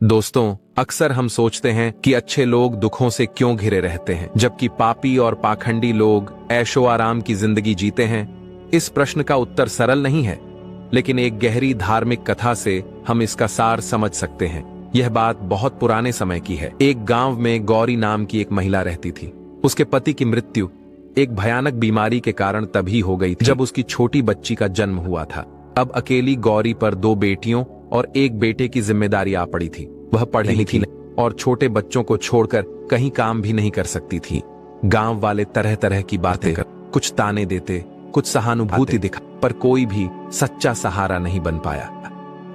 दोस्तों, अक्सर हम सोचते हैं कि अच्छे लोग दुखों से क्यों घिरे रहते हैं, जबकि पापी और पाखंडी लोग ऐशो आराम की जिंदगी जीते हैं। इस प्रश्न का उत्तर सरल नहीं है, लेकिन एक गहरी धार्मिक कथा से हम इसका सार समझ सकते हैं। यह बात बहुत पुराने समय की है। एक गांव में गौरी नाम की एक महिला रहती थी। उसके पति की मृत्यु एक भयानक बीमारी के कारण तभी हो गई थी जब उसकी छोटी बच्ची का जन्म हुआ था। अब अकेली गौरी पर 2 बेटियों और 1 बेटे की जिम्मेदारी आ पड़ी थी। वह पढ़ रही थी और छोटे बच्चों को छोड़कर कहीं काम भी नहीं कर सकती थी। गांव वाले तरह तरह की बातें कर, कुछ ताने देते, कुछ सहानुभूति दिखा, पर कोई भी सच्चा सहारा नहीं बन पाया।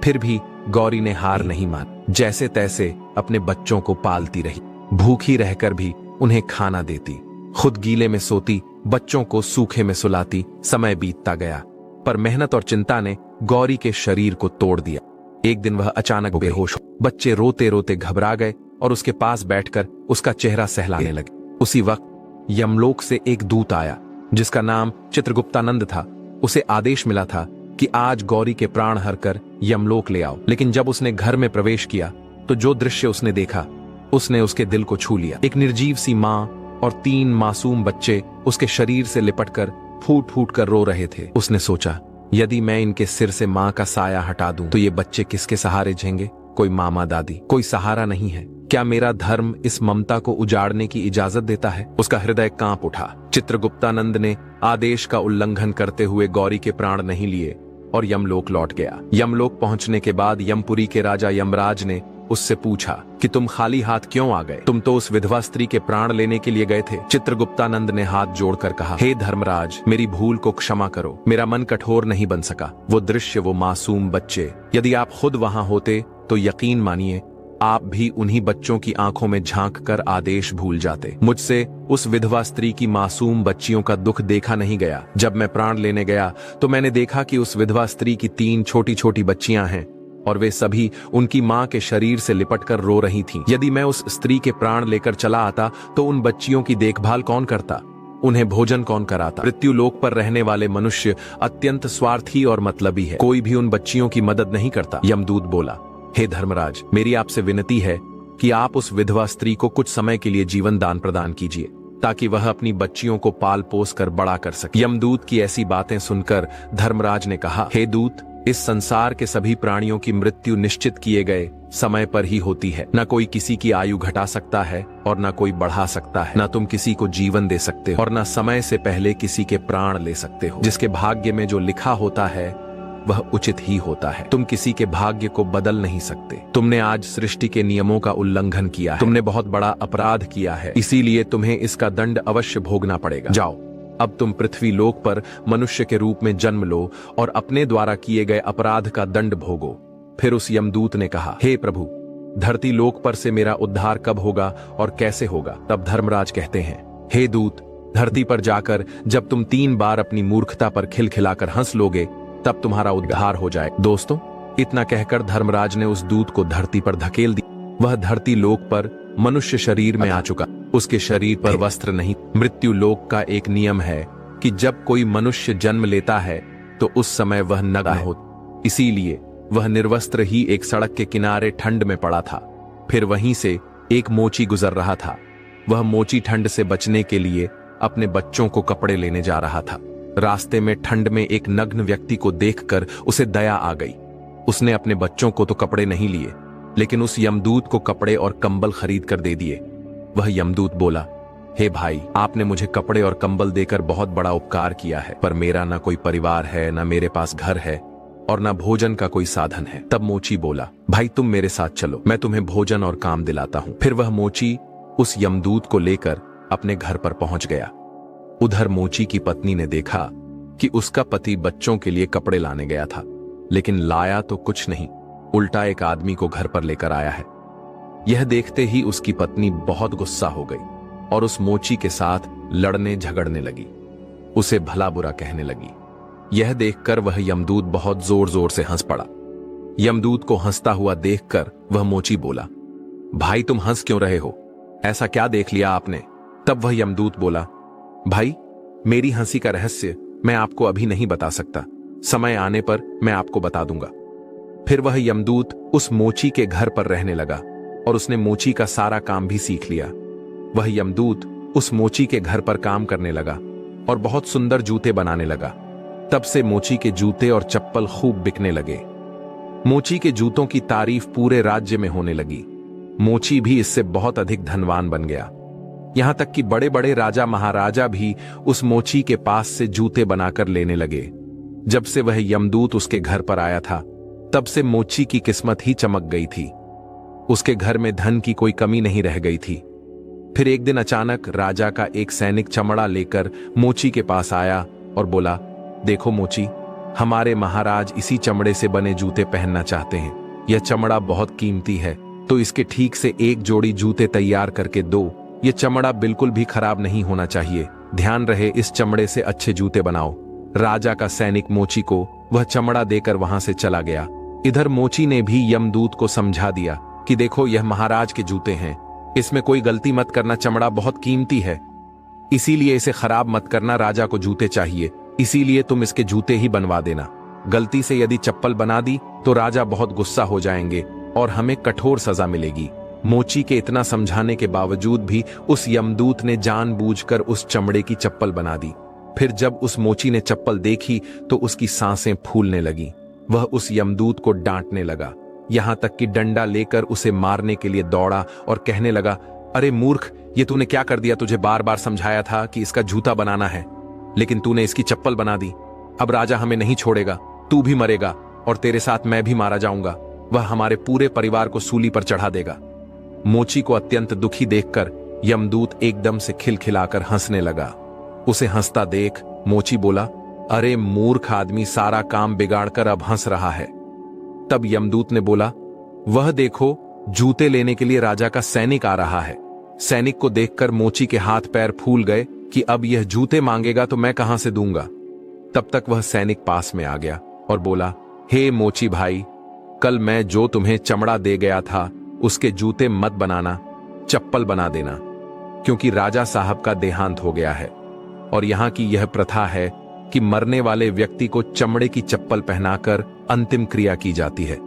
फिर भी गौरी ने हार नहीं मानी। जैसे तैसे अपने बच्चों को पालती रही, भूखी रहकर भी उन्हें खाना देती, खुद गीले में सोती, बच्चों को सूखे में सुलाती। समय बीतता गया, पर मेहनत और चिंता ने गौरी के शरीर को तोड़ दिया। एक दिन वह अचानक बेहोश हो। बच्चे रोते रोते घबरा गए और उसके पास बैठकर उसका चेहरा सहलाने लगे। उसी वक्त यमलोक से एक दूत आया, जिसका नाम चित्रगुप्तानंद था। उसे आदेश मिला था कि आज गौरी के प्राण हरकर यमलोक ले आओ। लेकिन जब उसने घर में प्रवेश किया तो जो दृश्य उसने देखा, उसने उसके दिल को छू लिया। एक निर्जीव सी माँ और 3 मासूम बच्चे उसके शरीर से लिपटकर फूट फूट कर रो रहे थे। उसने सोचा, यदि मैं इनके सिर से माँ का साया हटा दूं तो ये बच्चे किसके सहारे झेंगे? कोई मामा दादी, कोई सहारा नहीं है। क्या मेरा धर्म इस ममता को उजाड़ने की इजाजत देता है? उसका हृदय कांप उठा। चित्रगुप्तानंद ने आदेश का उल्लंघन करते हुए गौरी के प्राण नहीं लिए और यमलोक लौट गया। यमलोक पहुंचने के बाद यमपुरी के राजा यमराज ने उससे पूछा कि तुम खाली हाथ क्यों आ गए? तुम तो उस विधवा स्त्री के प्राण लेने के लिए गए थे। चित्रगुप्तानंद ने हाथ जोड़कर कहा, हे धर्मराज, मेरी भूल को क्षमा करो। मेरा मन कठोर नहीं बन सका। वो दृश्य, वो मासूम बच्चे, यदि आप खुद वहां होते तो यकीन मानिए आप भी उन्हीं बच्चों की आंखों में झांक कर आदेश भूल जाते। मुझसे उस विधवा स्त्री की मासूम बच्चियों का दुख देखा नहीं गया। जब मैं प्राण लेने गया तो मैंने देखा कि उस विधवा स्त्री की 3 छोटी छोटी बच्चियां हैं और वे सभी उनकी मां के शरीर से लिपटकर रो रही थीं। यदि मैं उस स्त्री के प्राण लेकर चला आता तो उन बच्चियों की देखभाल कौन करता? उन्हें भोजन कौन कराता? मृत्यु लोक पर रहने वाले मनुष्य अत्यंत स्वार्थी और मतलबी है। कोई भी उन बच्चियों की मदद नहीं करता। यमदूत बोला, हे धर्मराज, मेरी आपसे विनती है कि आप उस विधवा स्त्री को कुछ समय के लिए जीवन दान प्रदान कीजिए, ताकि वह अपनी बच्चियों को पाल पोस कर बड़ा कर सके। यमदूत की ऐसी बातें सुनकर धर्मराज ने कहा, हे दूत, इस संसार के सभी प्राणियों की मृत्यु निश्चित किए गए समय पर ही होती है। न कोई किसी की आयु घटा सकता है और न कोई बढ़ा सकता है। न तुम किसी को जीवन दे सकते हो और न समय से पहले किसी के प्राण ले सकते हो। जिसके भाग्य में जो लिखा होता है वह उचित ही होता है। तुम किसी के भाग्य को बदल नहीं सकते। तुमने आज सृष्टि के नियमों का उल्लंघन किया है। तुमने बहुत बड़ा अपराध किया है, इसीलिए तुम्हें इसका दंड अवश्य भोगना पड़ेगा। जाओ, अब तुम पृथ्वी लोक पर मनुष्य के रूप में जन्म लो और अपने द्वारा किए गए अपराध का दंड भोगो। फिर उस यमदूत ने कहा, हे प्रभु, धरती लोक पर से मेरा उद्धार कब होगा और कैसे होगा? तब धर्मराज कहते हैं, हे दूत, धरती पर जाकर जब तुम 3 बार अपनी मूर्खता पर खिलखिलाकर हंस लोगे तब तुम्हारा उद्धार हो जाए। दोस्तों, इतना कहकर धर्मराज ने उस दूत को धरती पर धकेल दी। वह धरती लोक पर मनुष्य शरीर में आ चुका। उसके शरीर पर वस्त्र नहीं। मृत्यु लोक का एक नियम है कि जब कोई मनुष्य जन्म लेता है तो उस समय वह नग्न हो, इसीलिए वह निर्वस्त्र ही एक सड़क के किनारे ठंड में पड़ा था। फिर वहीं से एक मोची गुजर रहा था। वह मोची ठंड से बचने के लिए अपने बच्चों को कपड़े लेने जा रहा था। रास्ते में ठंड में एक नग्न व्यक्ति को देखकर उसे दया आ गई। उसने अपने बच्चों को तो कपड़े नहीं लिए, लेकिन उस यमदूत को कपड़े और कंबल खरीद कर दे दिए। वह यमदूत बोला, हे भाई, आपने मुझे कपड़े और कंबल देकर बहुत बड़ा उपकार किया है, पर मेरा ना कोई परिवार है, ना मेरे पास घर है और ना भोजन का कोई साधन है। तब मोची बोला, भाई तुम मेरे साथ चलो, मैं तुम्हें भोजन और काम दिलाता हूं। फिर वह मोची उस यमदूत को लेकर अपने घर पर पहुंच गया। उधर मोची की पत्नी ने देखा कि उसका पति बच्चों के लिए कपड़े लाने गया था, लेकिन लाया तो कुछ नहीं, उल्टा एक आदमी को घर पर लेकर आया है। यह देखते ही उसकी पत्नी बहुत गुस्सा हो गई और उस मोची के साथ लड़ने झगड़ने लगी, उसे भला बुरा कहने लगी। यह देखकर वह यमदूत बहुत जोर जोर से हंस पड़ा। यमदूत को हंसता हुआ देखकर वह मोची बोला, भाई तुम हंस क्यों रहे हो? ऐसा क्या देख लिया आपने? तब वह यमदूत बोला, भाई, मेरी हंसी का रहस्य मैं आपको अभी नहीं बता सकता, समय आने पर मैं आपको बता दूंगा। फिर वह यमदूत उस मोची के घर पर रहने लगा और उसने मोची का सारा काम भी सीख लिया। वह यमदूत उस मोची के घर पर काम करने लगा और बहुत सुंदर जूते बनाने लगा। तब से मोची के जूते और चप्पल खूब बिकने लगे। मोची के जूतों की तारीफ पूरे राज्य में होने लगी। मोची भी इससे बहुत अधिक धनवान बन गया। यहां तक कि बड़े बड़े राजा महाराजा भी उस मोची के पास से जूते बनाकर लेने लगे। जब से वह यमदूत उसके घर पर आया था, तब से मोची की किस्मत ही चमक गई थी। उसके घर में धन की कोई कमी नहीं रह गई थी। फिर एक दिन अचानक राजा का एक सैनिक चमड़ा लेकर मोची के पास आया और बोला, देखो मोची, हमारे महाराज इसी चमड़े से बने जूते पहनना चाहते हैं। यह चमड़ा बहुत कीमती है, तो इसके ठीक से एक जोड़ी जूते तैयार करके दो। यह चमड़ा बिल्कुल भी खराब नहीं होना चाहिए। ध्यान रहे, इस चमड़े से अच्छे जूते बनाओ। राजा का सैनिक मोची को वह चमड़ा देकर वहां से चला गया। इधर मोची ने भी यमदूत को समझा दिया कि देखो, यह महाराज के जूते हैं, इसमें कोई गलती मत करना, चमड़ा बहुत कीमती है, इसीलिए इसे खराब मत करना। राजा को जूते चाहिए, इसीलिए तुम इसके जूते ही बनवा देना। गलती से यदि चप्पल बना दी तो राजा बहुत गुस्सा हो जाएंगे और हमें कठोर सजा मिलेगी। मोची के इतना समझाने के बावजूद भी उस यमदूत ने जानबूझकर उस चमड़े की चप्पल बना दी। फिर जब उस मोची ने चप्पल देखी तो उसकी सांसें फूलने लगी। वह उस यमदूत को डांटने लगा, यहां तक कि डंडा लेकर उसे मारने के लिए दौड़ा और कहने लगा, अरे मूर्ख, ये तूने क्या कर दिया? तुझे बार बार समझाया था कि इसका जूता बनाना है, लेकिन तूने इसकी चप्पल बना दी। अब राजा हमें नहीं छोड़ेगा, तू भी मरेगा और तेरे साथ मैं भी मारा जाऊंगा। वह हमारे पूरे परिवार को सूली पर चढ़ा देगा। मोची को अत्यंत दुखी देखकर यमदूत एकदम से खिलखिलाकर हंसने लगा। उसे हंसता देख मोची बोला, अरे मूर्ख आदमी, सारा काम बिगाड़कर अब हंस रहा है। तब यमदूत ने बोला, वह देखो, जूते लेने के लिए राजा का सैनिक आ रहा है। सैनिक को देखकर मोची के हाथ पैर फूल गए कि अब यह जूते मांगेगा तो मैं कहां से दूंगा। तब तक वह सैनिक पास में आ गया और बोला, हे मोची भाई, कल मैं जो तुम्हें चमड़ा दे गया था उसके जूते मत बनाना, चप्पल बना देना, क्योंकि राजा साहब का देहांत हो गया है और यहां की यह प्रथा है कि मरने वाले व्यक्ति को चमड़े की चप्पल पहनाकर अंतिम क्रिया की जाती है।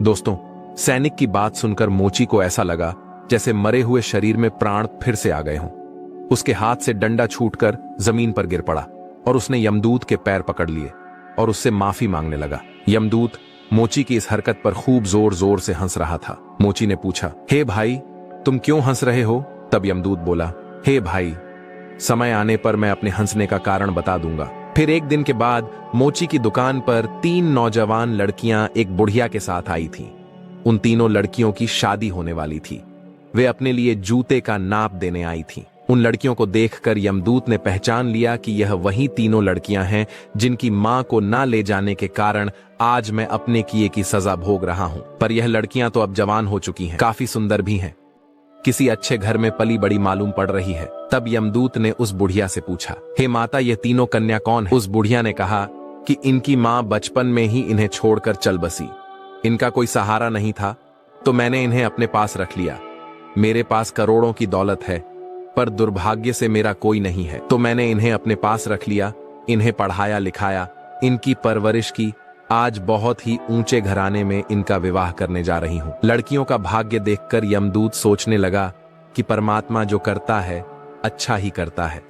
दोस्तों, सैनिक की बात सुनकर मोची को ऐसा लगा जैसे मरे हुए शरीर में प्राण फिर से आ गए हों। उसके हाथ से डंडा छूटकर जमीन पर गिर पड़ा और उसने यमदूत के पैर पकड़ लिए और उससे माफी मांगने लगा। यमदूत मोची की इस हरकत पर खूब जोर जोर से हंस रहा था। मोची ने पूछा, हे भाई, तुम क्यों हंस रहे हो? तब यमदूत बोला, हे भाई, समय आने पर मैं अपने हंसने का कारण बता दूंगा। फिर एक दिन के बाद मोची की दुकान पर 3 नौजवान लड़कियां एक बुढ़िया के साथ आई थीं। उन तीनों लड़कियों की शादी होने वाली थी। वे अपने लिए जूते का नाप देने आई थीं। उन लड़कियों को देखकर यमदूत ने पहचान लिया कि यह वही तीनों लड़कियां हैं जिनकी मां को ना ले जाने के कारण आज मैं अपने किए की सजा भोग रहा हूं। पर यह लड़कियां तो अब जवान हो चुकी हैं, काफी सुंदर भी हैं, किसी अच्छे घर में पली बड़ी मालूम पड़ रही है। तब यमदूत ने उस बुढ़िया से पूछा, हे माता, ये तीनों कन्या कौन है? उस बुढ़िया ने कहा कि इनकी मां बचपन में ही इन्हें छोड़कर चल बसी। इनका कोई सहारा नहीं था, तो मैंने इन्हें अपने पास रख लिया। मेरे पास करोड़ों की दौलत है, पर दुर्भाग्य से मेरा कोई नहीं है, तो मैंने इन्हें अपने पास रख लिया, इन्हें पढ़ाया लिखाया, इनकी परवरिश की। आज बहुत ही ऊंचे घराने में इनका विवाह करने जा रही हूं। लड़कियों का भाग्य देखकर यमदूत सोचने लगा कि परमात्मा जो करता है अच्छा ही करता है।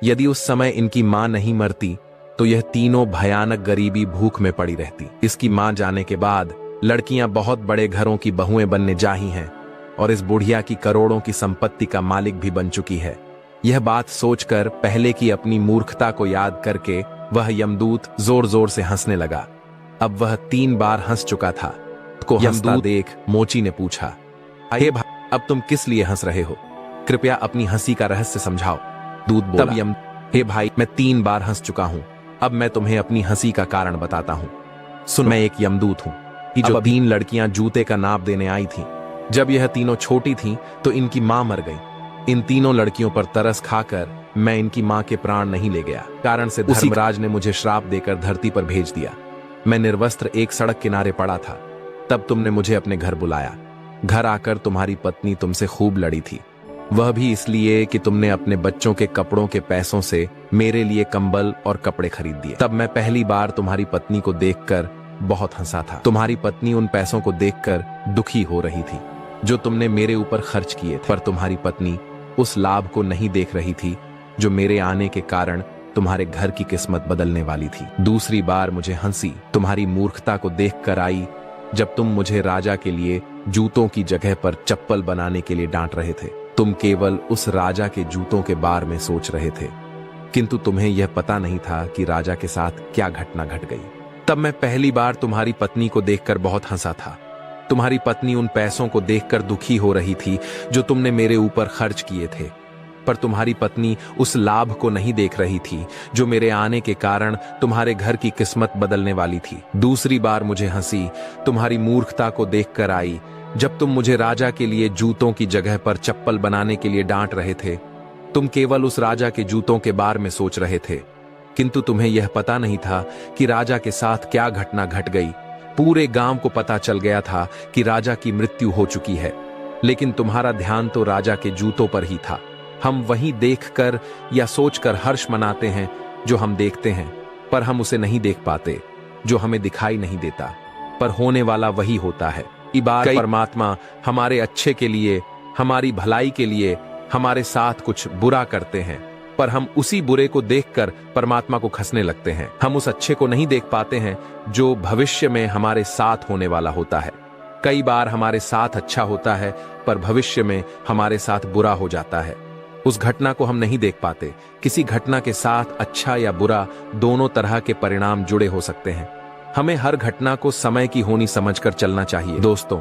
यदि उस समय इनकी मां नहीं मरती तो यह तीनों भयानक गरीबी भूख में पड़ी रहती। इसकी मां जाने के बाद लड़कियां बहुत बड़े घरों की बहुएं बनने जा ही हैं और इस बुढ़िया की करोड़ों की संपत्ति का मालिक भी बन चुकी है। यह बात सोचकर पहले की अपनी मूर्खता को याद करके वह यमदूत जोर जोर से हंसने लगा। अब वह 3 बार हंस चुका था। को हंसता देख मोची ने पूछा, हे भाई, अब तुम किस लिए हंस रहे हो? कृपया अपनी हंसी का रहस्य समझाओ। दूत बोला, तब हे भाई, मैं 3 बार हंस चुका हूं, अब मैं तुम्हें अपनी हंसी का कारण बताता हूं। सुन, मैं एक यमदूत हूं। जो 3 लड़कियां जूते का नाप देने आई थीं, जब यह तीनों छोटी थीं तो इनकी मां मर गई। इन तीनों लड़कियों पर तरस खाकर मैं इनकी मां के प्राण नहीं ले गया। कारण से धर्मराज ने मुझे श्राप देकर धरती पर भेज दिया। मैं निर्वस्त्र एक सड़क किनारे पड़ा था। तब तुमने मुझे अपने घर बुलाया। घर आकर तुम्हारी पत्नी तुमसे खूब लड़ी थी, वह भी इसलिए कि तुमने अपने बच्चों के कपड़ों के पैसों से मेरे लिए कंबल और कपड़े खरीद दिए। तब मैं पहली बार तुम्हारी पत्नी को देखकर बहुत हंसा था। तुम्हारी पत्नी उन पैसों को देखकर दुखी हो रही थी जो तुमने मेरे ऊपर खर्च किए थे, पर तुम्हारी पत्नी उस लाभ को नहीं देख रही थी जो मेरे आने के कारण तुम्हारे घर की किस्मत बदलने वाली थी। दूसरी बार मुझे हंसी तुम्हारी मूर्खता को देखकर आई जब तुम मुझे राजा के लिए जूतों की जगह पर चप्पल बनाने के लिए डांट रहे थे। तुम केवल उस राजा के जूतों के बारे में सोच रहे थे, किंतु तुम्हें यह पता नहीं था कि राजा के साथ क्या घटना घट गई। तब मैं पहली बार तुम्हारी पत्नी को देखकर बहुत हंसा था। तुम्हारी पत्नी उन पैसों को देखकर दुखी हो रही थी जो तुमने मेरे ऊपर खर्च किए थे, पर तुम्हारी पत्नी उस लाभ को नहीं देख रही थी जो मेरे आने के कारण तुम्हारे घर की किस्मत बदलने वाली थी। दूसरी बार मुझे हंसी तुम्हारी मूर्खता को देखकर आई जब तुम मुझे राजा के लिए जूतों की जगह पर चप्पल बनाने के लिए डांट रहे थे। तुम केवल उस राजा के जूतों के बारे में सोच रहे थे, किंतु तुम्हें यह पता नहीं था कि राजा के साथ क्या घटना घट गई। पूरे गांव को पता चल गया था कि राजा की मृत्यु हो चुकी है, लेकिन तुम्हारा ध्यान तो राजा के जूतों पर ही था। हम वही देखकर या सोचकर हर्ष मनाते हैं जो हम देखते हैं, पर हम उसे नहीं देख पाते जो हमें दिखाई नहीं देता, पर होने वाला वही होता है। इबादत परमात्मा हमारे अच्छे के लिए, हमारी भलाई के लिए हमारे साथ कुछ बुरा करते हैं, पर हम उसी बुरे को देखकर परमात्मा को खसने लगते हैं। हम उस अच्छे को नहीं देख पाते हैं जो भविष्य में हमारे साथ होने वाला होता है। कई बार हमारे साथ अच्छा होता है पर भविष्य में हमारे साथ बुरा हो जाता है। उस घटना को हम नहीं देख पाते। किसी घटना के साथ अच्छा या बुरा दोनों तरह के परिणाम जुड़े हो सकते हैं। हमें हर घटना को समय की होनी समझकर चलना चाहिए। दोस्तों,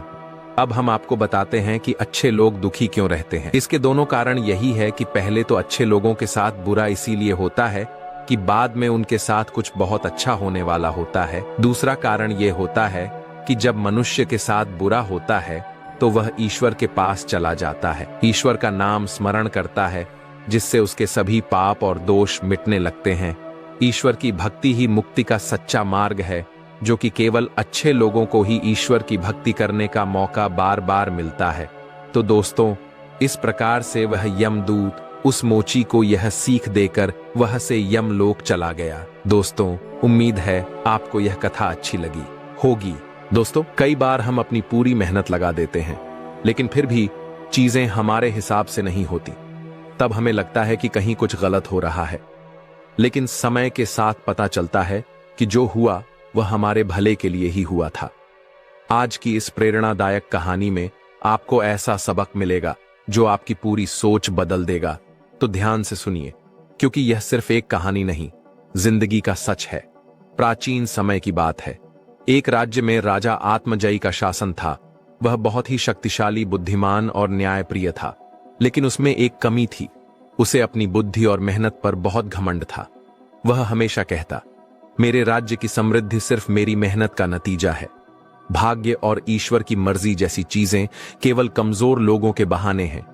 अब हम आपको बताते हैं कि अच्छे लोग दुखी क्यों रहते हैं। इसके दोनों कारण यही है कि पहले तो अच्छे लोगों के साथ बुरा इसीलिए होता है कि बाद में उनके साथ कुछ बहुत अच्छा होने वाला होता है। दूसरा कारण यह होता है कि जब मनुष्य के साथ बुरा होता है तो वह ईश्वर के पास चला जाता है, ईश्वर का नाम स्मरण करता है, जिससे उसके सभी पाप और दोष मिटने लगते हैं। ईश्वर की भक्ति ही मुक्ति का सच्चा मार्ग है, जो कि केवल अच्छे लोगों को ही ईश्वर की भक्ति करने का मौका बार बार मिलता है। तो दोस्तों, इस प्रकार से वह यमदूत उस मोची को यह सीख देकर वह से यमलोक चला गया। दोस्तों, उम्मीद है आपको यह कथा अच्छी लगी होगी। दोस्तों, कई बार हम अपनी पूरी मेहनत लगा देते हैं, लेकिन फिर भी चीजें हमारे हिसाब से नहीं होती। तब हमें लगता है कि कहीं कुछ गलत हो रहा है, लेकिन समय के साथ पता चलता है कि जो हुआ वह हमारे भले के लिए ही हुआ था। आज की इस प्रेरणादायक कहानी में आपको ऐसा सबक मिलेगा जो आपकी पूरी सोच बदल देगा। तो ध्यान से सुनिए, क्योंकि यह सिर्फ एक कहानी नहीं, जिंदगी का सच है। प्राचीन समय की बात है। एक राज्य में राजा आत्मजयी का शासन था। वह बहुत ही शक्तिशाली, बुद्धिमान और न्यायप्रिय था, लेकिन उसमें एक कमी थी। उसे अपनी बुद्धि और मेहनत पर बहुत घमंड था। वह हमेशा कहता, मेरे राज्य की समृद्धि सिर्फ मेरी मेहनत का नतीजा है। भाग्य और ईश्वर की मर्जी जैसी चीजें केवल कमजोर लोगों के बहाने हैं।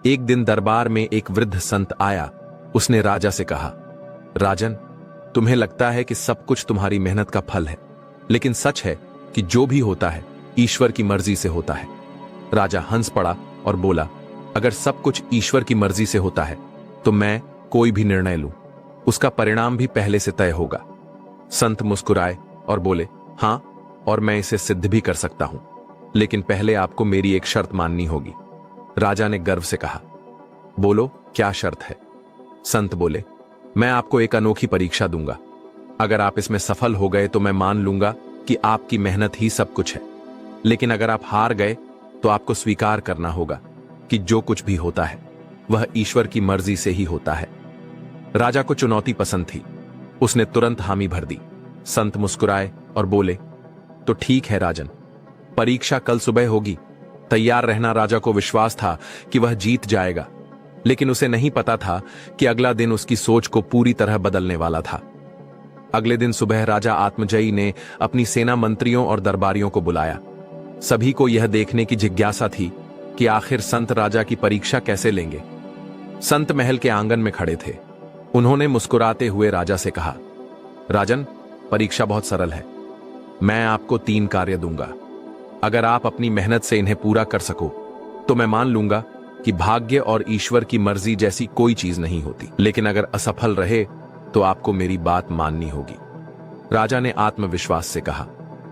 एक दिन दरबार में एक वृद्ध संत आया। उसने राजा से कहा, राजन, तुम्हें लगता है कि सब कुछ तुम्हारी मेहनत का फल है, लेकिन सच है कि जो भी होता है ईश्वर की मर्जी से होता है। राजा हंस पड़ा और बोला, अगर सब कुछ ईश्वर की मर्जी से होता है तो मैं कोई भी निर्णय लूं, उसका परिणाम भी पहले से तय होगा। संत मुस्कुराए और बोले, हां, और मैं इसे सिद्ध भी कर सकता हूं, लेकिन पहले आपको मेरी एक शर्त माननी होगी। राजा ने गर्व से कहा, बोलो, क्या शर्त है? संत बोले, मैं आपको एक अनोखी परीक्षा दूंगा। अगर आप इसमें सफल हो गए तो मैं मान लूंगा कि आपकी मेहनत ही सब कुछ है, लेकिन अगर आप हार गए तो आपको स्वीकार करना होगा कि जो कुछ भी होता है वह ईश्वर की मर्जी से ही होता है। राजा को चुनौती पसंद थी। उसने तुरंत हामी भर दी। संत मुस्कुराए और बोले, तो ठीक है राजन, परीक्षा कल सुबह होगी, तैयार रहना। राजा को विश्वास था कि वह जीत जाएगा, लेकिन उसे नहीं पता था कि अगला दिन उसकी सोच को पूरी तरह बदलने वाला था। अगले दिन सुबह राजा आत्मजयी ने अपनी सेना मंत्रियों और दरबारियों को बुलाया। सभी को यह देखने की जिज्ञासा थी कि आखिर संत राजा की परीक्षा कैसे लेंगे। संत महल के आंगन में खड़े थे। उन्होंने मुस्कुराते हुए राजा से कहा, राजन, परीक्षा बहुत सरल है। मैं आपको 3 कार्य दूंगा। अगर आप अपनी मेहनत से इन्हें पूरा कर सको तो मैं मान लूंगा कि भाग्य और ईश्वर की मर्जी जैसी कोई चीज नहीं होती, लेकिन अगर असफल रहे तो आपको मेरी बात माननी होगी। राजा ने आत्मविश्वास से कहा,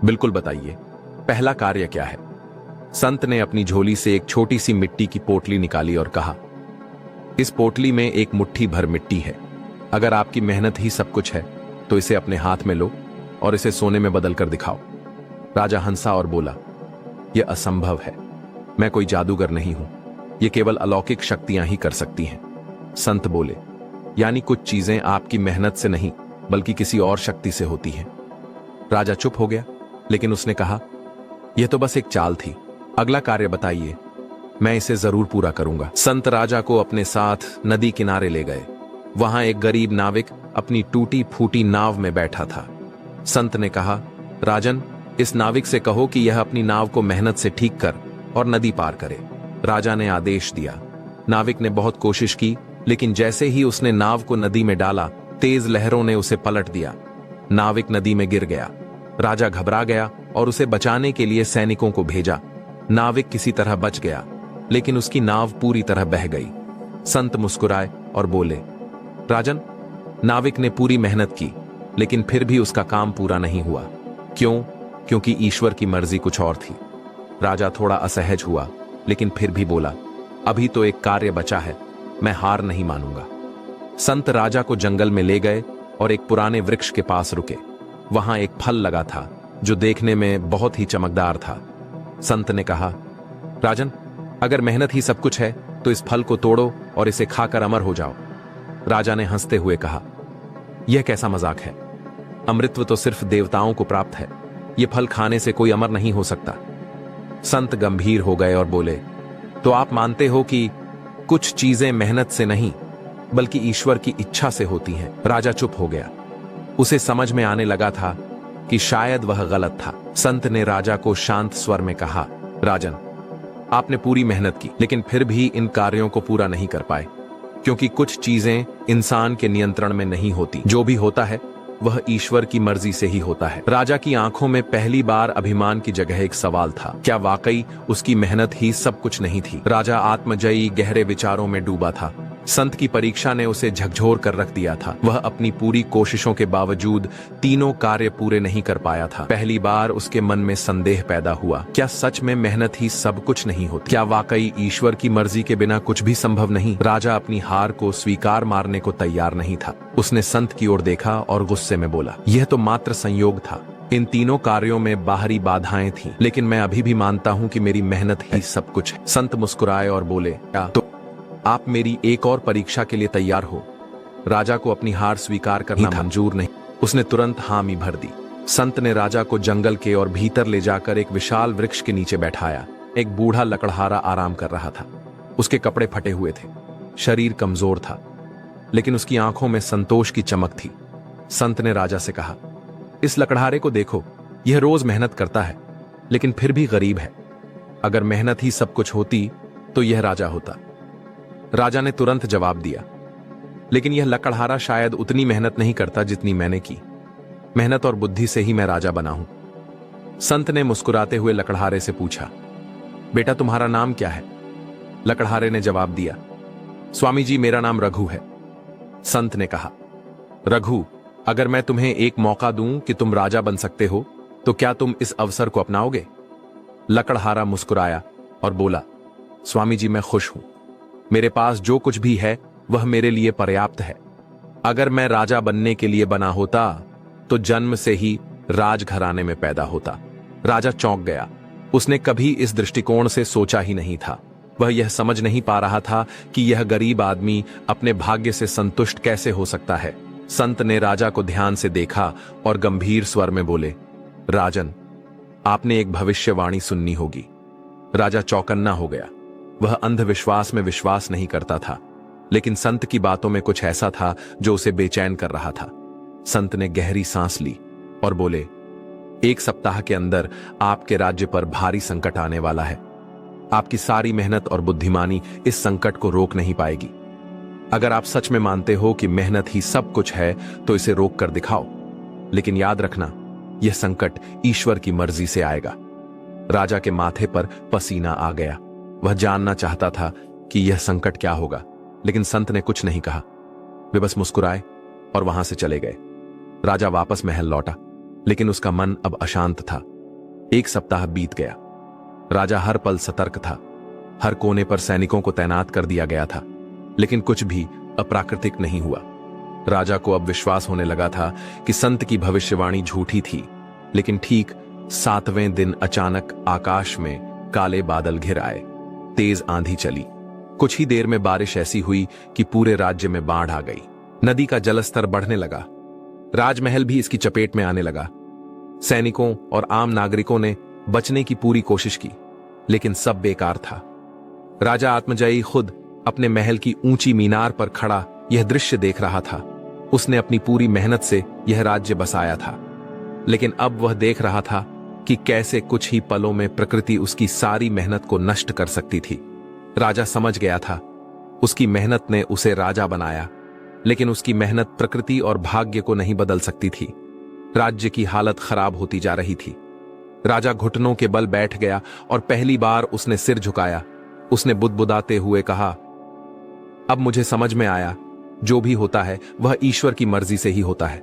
बिल्कुल बताइए, पहला कार्य क्या है? संत ने अपनी झोली से एक छोटी सी मिट्टी की पोटली निकाली और कहा, इस पोटली में एक मुट्ठी भर मिट्टी है। अगर आपकी मेहनत ही सब कुछ है तो इसे अपने हाथ में लो और इसे सोने में बदल कर दिखाओ। राजा हंसा और बोला, यह असंभव है। मैं कोई जादूगर नहीं हूं, यह केवल अलौकिक शक्तियां ही कर सकती हैं। संत बोले, यानी कुछ चीजें आपकी मेहनत से नहीं बल्कि किसी और शक्ति से होती हैं। राजा चुप हो गया, लेकिन उसने कहा, यह तो बस एक चाल थी। अगला कार्य बताइए, मैं इसे जरूर पूरा करूंगा। संत राजा को अपने साथ नदी किनारे ले गए। वहां एक गरीब नाविक अपनी टूटी फूटी नाव में बैठा था। संत ने कहा, राजन, इस नाविक से कहो कि यह अपनी नाव को मेहनत से ठीक कर और नदी पार करे। राजा ने आदेश दिया। नाविक ने बहुत कोशिश की, लेकिन जैसे ही उसने नाव को नदी में डाला, तेज लहरों ने उसे पलट दिया। नाविक नदी में गिर गया। राजा घबरा गया और उसे बचाने के लिए सैनिकों को भेजा। नाविक किसी तरह बच गया, लेकिन उसकी नाव पूरी तरह बह गई। संत मुस्कुराए और बोले, राजन, नाविक ने पूरी मेहनत की, लेकिन फिर भी उसका काम पूरा नहीं हुआ। क्यों? क्योंकि ईश्वर की मर्जी कुछ और थी। राजा थोड़ा असहज हुआ, लेकिन फिर भी बोला, अभी तो एक कार्य बचा है, मैं हार नहीं मानूंगा। संत राजा को जंगल में ले गए और एक पुराने वृक्ष के पास रुके। वहां एक फल लगा था जो देखने में बहुत ही चमकदार था। संत ने कहा, राजन, अगर मेहनत ही सब कुछ है तो इस फल को तोड़ो और इसे खाकर अमर हो जाओ। राजा ने हंसते हुए कहा, यह कैसा मजाक है? अमृतत्व तो सिर्फ देवताओं को प्राप्त है, यह फल खाने से कोई अमर नहीं हो सकता। संत गंभीर हो गए और बोले, तो आप मानते हो कि कुछ चीजें मेहनत से नहीं बल्कि ईश्वर की इच्छा से होती हैं? राजा चुप हो गया। उसे समझ में आने लगा था कि शायद वह गलत था। संत ने राजा को शांत स्वर में कहा, राजन, आपने पूरी मेहनत की, लेकिन फिर भी इन कार्यों को पूरा नहीं कर पाए, क्योंकि कुछ चीजें इंसान के नियंत्रण में नहीं होती। जो भी होता है वह ईश्वर की मर्जी से ही होता है। राजा की आंखों में पहली बार अभिमान की जगह एक सवाल था, क्या वाकई उसकी मेहनत ही सब कुछ नहीं थी? राजा आत्मजयी गहरे विचारों में डूबा था। संत की परीक्षा ने उसे झकझोर कर रख दिया था। वह अपनी पूरी कोशिशों के बावजूद तीनों कार्य पूरे नहीं कर पाया था। पहली बार उसके मन में संदेह पैदा हुआ, क्या सच में मेहनत ही सब कुछ नहीं होती? क्या वाकई ईश्वर की मर्जी के बिना कुछ भी संभव नहीं? राजा अपनी हार को स्वीकार मारने को तैयार नहीं था। उसने संत की ओर देखा और गुस्से में बोला, यह तो मात्र संयोग था। इन तीनों कार्यों में बाहरी बाधाएं थीं, लेकिन मैं अभी भी मानता हूं कि मेरी मेहनत ही सब कुछ है। संत मुस्कुराए और बोले, क्या तो आप मेरी एक और परीक्षा के लिए तैयार हो? राजा को अपनी हार स्वीकार करना मंजूर नहीं। उसने तुरंत हामी भर दी। संत ने राजा को जंगल के और भीतर ले जाकर एक विशाल वृक्ष के नीचे बैठाया। एक बूढ़ा लकड़हारा आराम कर रहा था। उसके कपड़े फटे हुए थे, शरीर कमजोर था, लेकिन उसकी आंखों में संतोष की चमक थी। संत ने राजा से कहा, इस लकड़हारे को देखो, यह रोज मेहनत करता है, लेकिन फिर भी गरीब है। अगर मेहनत ही सब कुछ होती तो यह राजा होता। राजा ने तुरंत जवाब दिया, लेकिन यह लकड़हारा शायद उतनी मेहनत नहीं करता जितनी मैंने की। मेहनत और बुद्धि से ही मैं राजा बना हूं। संत ने मुस्कुराते हुए लकड़हारे से पूछा, बेटा, तुम्हारा नाम क्या है? लकड़हारे ने जवाब दिया, स्वामी जी, मेरा नाम रघु है। संत ने कहा, रघु, अगर मैं तुम्हें एक मौका दूं कि तुम राजा बन सकते हो, तो क्या तुम इस अवसर को अपनाओगे? लकड़हारा मुस्कुराया और बोला, स्वामी जी, मैं खुश हूं। मेरे पास जो कुछ भी है वह मेरे लिए पर्याप्त है। अगर मैं राजा बनने के लिए बना होता तो जन्म से ही राजघराने में पैदा होता। राजा चौंक गया। उसने कभी इस दृष्टिकोण से सोचा ही नहीं था। वह यह समझ नहीं पा रहा था कि यह गरीब आदमी अपने भाग्य से संतुष्ट कैसे हो सकता है। संत ने राजा को ध्यान से देखा और गंभीर स्वर में बोले, राजन, आपने एक भविष्यवाणी सुननी होगी। राजा चौकन्ना हो गया। वह अंधविश्वास में विश्वास नहीं करता था, लेकिन संत की बातों में कुछ ऐसा था जो उसे बेचैन कर रहा था। संत ने गहरी सांस ली और बोले, एक सप्ताह के अंदर आपके राज्य पर भारी संकट आने वाला है। आपकी सारी मेहनत और बुद्धिमानी इस संकट को रोक नहीं पाएगी। अगर आप सच में मानते हो कि मेहनत ही सब कुछ है तो इसे रोक कर दिखाओ, लेकिन याद रखना, यह संकट ईश्वर की मर्जी से आएगा। राजा के माथे पर पसीना आ गया। वह जानना चाहता था कि यह संकट क्या होगा, लेकिन संत ने कुछ नहीं कहा। वे बस मुस्कुराए और वहां से चले गए। राजा वापस महल लौटा, लेकिन उसका मन अब अशांत था। एक सप्ताह बीत गया। राजा हर पल सतर्क था। हर कोने पर सैनिकों को तैनात कर दिया गया था, लेकिन कुछ भी अप्राकृतिक नहीं हुआ। राजा को अब विश्वास होने लगा था कि संत की भविष्यवाणी झूठी थी। लेकिन ठीक 7वें दिन अचानक आकाश में काले बादल घिर आए। तेज आंधी चली। कुछ ही देर में बारिश ऐसी हुई कि पूरे राज्य में बाढ़ आ गई। नदी का जलस्तर बढ़ने लगा। राजमहल भी इसकी चपेट में आने लगा। सैनिकों और आम नागरिकों ने बचने की पूरी कोशिश की, लेकिन सब बेकार था। राजा आत्मजयी खुद अपने महल की ऊंची मीनार पर खड़ा यह दृश्य देख रहा था। उसने अपनी पूरी मेहनत से यह राज्य बसाया था, लेकिन अब वह देख रहा था कि कैसे कुछ ही पलों में प्रकृति उसकी सारी मेहनत को नष्ट कर सकती थी। राजा समझ गया था, उसकी मेहनत ने उसे राजा बनाया, लेकिन उसकी मेहनत प्रकृति और भाग्य को नहीं बदल सकती थी। राज्य की हालत खराब होती जा रही थी। राजा घुटनों के बल बैठ गया और पहली बार उसने सिर झुकाया। उसने बुदबुदाते हुए कहा, अब मुझे समझ में आया, जो भी होता है वह ईश्वर की मर्जी से ही होता है।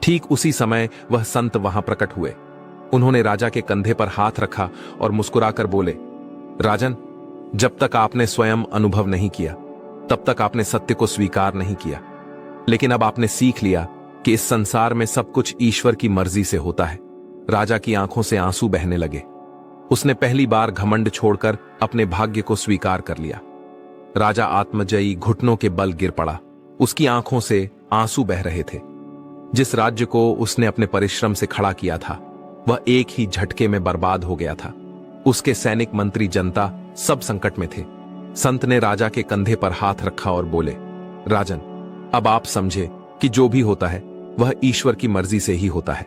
ठीक उसी समय वह संत वहां प्रकट हुए। उन्होंने राजा के कंधे पर हाथ रखा और मुस्कुराकर बोले, राजन, जब तक आपने स्वयं अनुभव नहीं किया, तब तक आपने सत्य को स्वीकार नहीं किया। लेकिन अब आपने सीख लिया कि इस संसार में सब कुछ ईश्वर की मर्जी से होता है। राजा की आंखों से आंसू बहने लगे। उसने पहली बार घमंड छोड़कर अपने भाग्य को स्वीकार कर लिया। राजा आत्मजयी घुटनों के बल गिर पड़ा। उसकी आंखों से आंसू बह रहे थे। जिस राज्य को उसने अपने परिश्रम से खड़ा किया था, वह एक ही झटके में बर्बाद हो गया था। उसके सैनिक, मंत्री, जनता सब संकट में थे। संत ने राजा के कंधे पर हाथ रखा और बोले, राजन, अब आप समझे कि जो भी होता है वह ईश्वर की मर्जी से ही होता है।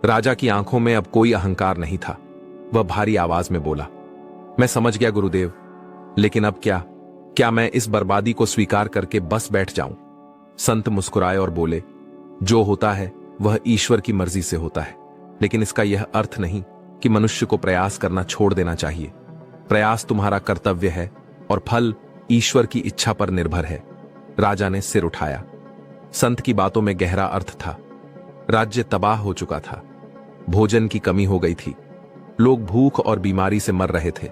राजा की आंखों में अब कोई अहंकार नहीं था। वह भारी आवाज में बोला, मैं समझ गया गुरुदेव, लेकिन अब क्या मैं इस बर्बादी को स्वीकार करके बस बैठ जाऊं? संत मुस्कुराए और बोले, जो होता है वह ईश्वर की मर्जी से होता है, लेकिन इसका यह अर्थ नहीं कि मनुष्य को प्रयास करना छोड़ देना चाहिए। प्रयास तुम्हारा कर्तव्य है और फल ईश्वर की इच्छा पर निर्भर है। राजा ने सिर उठाया। संत की बातों में गहरा अर्थ था। राज्य तबाह हो चुका था। भोजन की कमी हो गई थी। लोग भूख और बीमारी से मर रहे थे।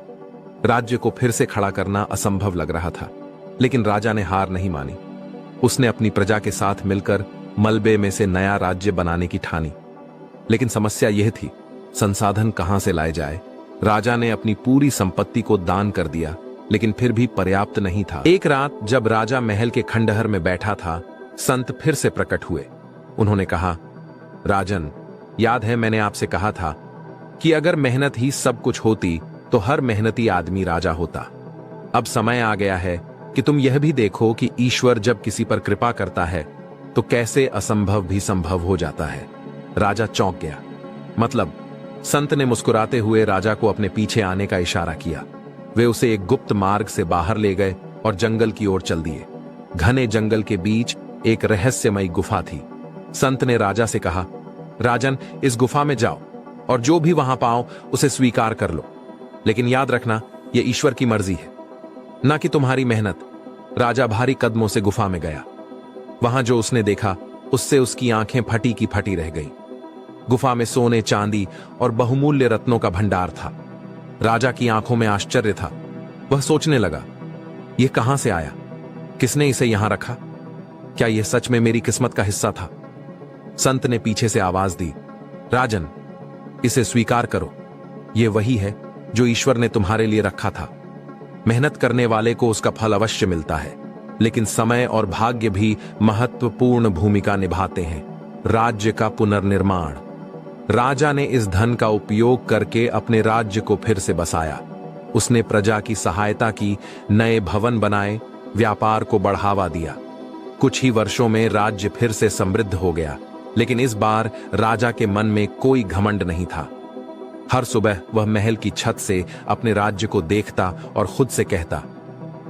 राज्य को फिर से खड़ा करना असंभव लग रहा था, लेकिन राजा ने हार नहीं मानी। उसने अपनी प्रजा के साथ मिलकर मलबे में से नया राज्य बनाने की ठानी। लेकिन समस्या यह थी, संसाधन कहां से लाए जाए। राजा ने अपनी पूरी संपत्ति को दान कर दिया, लेकिन फिर भी पर्याप्त नहीं था। एक रात जब राजा महल के खंडहर में बैठा था, संत फिर से प्रकट हुए। उन्होंने कहा, राजन, याद है मैंने आपसे कहा था कि अगर मेहनत ही सब कुछ होती तो हर मेहनती आदमी राजा होता। अब समय आ गया है कि तुम यह भी देखो कि ईश्वर जब किसी पर कृपा करता है तो कैसे असंभव भी संभव हो जाता है। राजा चौंक गया। मतलब? संत ने मुस्कुराते हुए राजा को अपने पीछे आने का इशारा किया। वे उसे एक गुप्त मार्ग से बाहर ले गए और जंगल की ओर चल दिए। घने जंगल के बीच एक रहस्यमयी गुफा थी। संत ने राजा से कहा, राजन, इस गुफा में जाओ और जो भी वहां पाओ उसे स्वीकार कर लो, लेकिन याद रखना यह ईश्वर की मर्जी है, ना कि तुम्हारी मेहनत। राजा भारी कदमों से गुफा में गया। वहां जो उसने देखा उससे उसकी आंखें फटी की फटी रह गईं। गुफा में सोने, चांदी और बहुमूल्य रत्नों का भंडार था। राजा की आंखों में आश्चर्य था। वह सोचने लगा, यह कहां से आया? किसने इसे यहां रखा? क्या यह सच में मेरी किस्मत का हिस्सा था? संत ने पीछे से आवाज दी, राजन, इसे स्वीकार करो। यह वही है जो ईश्वर ने तुम्हारे लिए रखा था। मेहनत करने वाले को उसका फल अवश्य मिलता है, लेकिन समय और भाग्य भी महत्वपूर्ण भूमिका निभाते हैं। राज्य का पुनर्निर्माण। राजा ने इस धन का उपयोग करके अपने राज्य को फिर से बसाया। उसने प्रजा की सहायता की, नए भवन बनाए, व्यापार को बढ़ावा दिया। कुछ ही वर्षों में राज्य फिर से समृद्ध हो गया, लेकिन इस बार राजा के मन में कोई घमंड नहीं था। हर सुबह वह महल की छत से अपने राज्य को देखता और खुद से कहता,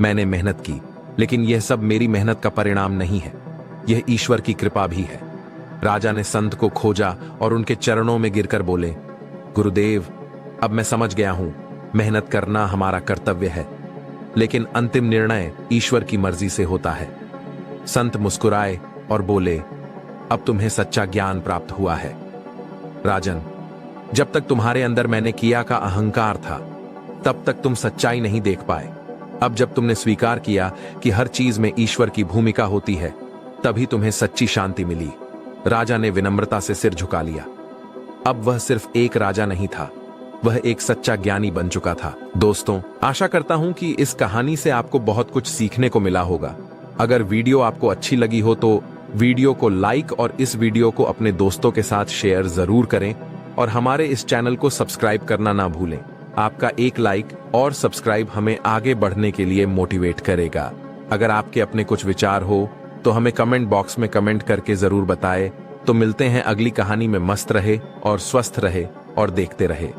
मैंने मेहनत की, लेकिन यह सब मेरी मेहनत का परिणाम नहीं है, यह ईश्वर की कृपा भी है। राजा ने संत को खोजा और उनके चरणों में गिरकर बोले, गुरुदेव, अब मैं समझ गया हूं, मेहनत करना हमारा कर्तव्य है, लेकिन अंतिम निर्णय ईश्वर की मर्जी से होता है। संत मुस्कुराए और बोले, अब तुम्हें सच्चा ज्ञान प्राप्त हुआ है। राजन, जब तक तुम्हारे अंदर मैंने किया का अहंकार था, तब तक तुम सच्चाई नहीं देख पाए। अब जब तुमने स्वीकार किया कि हर चीज में ईश्वर की भूमिका होती है, तभी तुम्हें सच्ची शांति मिली। राजा ने विनम्रता से सिर झुका लिया। अब वह सिर्फ एक राजा नहीं था, वह एक सच्चा ज्ञानी बन चुका था। दोस्तों, आशा करता हूं कि इस कहानी से आपको बहुत कुछ सीखने को मिला होगा। अगर वीडियो आपको अच्छी लगी हो तो वीडियो को लाइक और इस वीडियो को अपने दोस्तों के साथ शेयर जरूर करें और हमारे इस चैनल को सब्सक्राइब करना ना भूलें। आपका एक लाइक और सब्सक्राइब हमें आगे बढ़ने के लिए मोटिवेट करेगा। अगर आपके अपने कुछ विचार हो तो हमें कमेंट बॉक्स में कमेंट करके जरूर बताएं। तो मिलते हैं अगली कहानी में। मस्त रहे और स्वस्थ रहे और देखते रहे।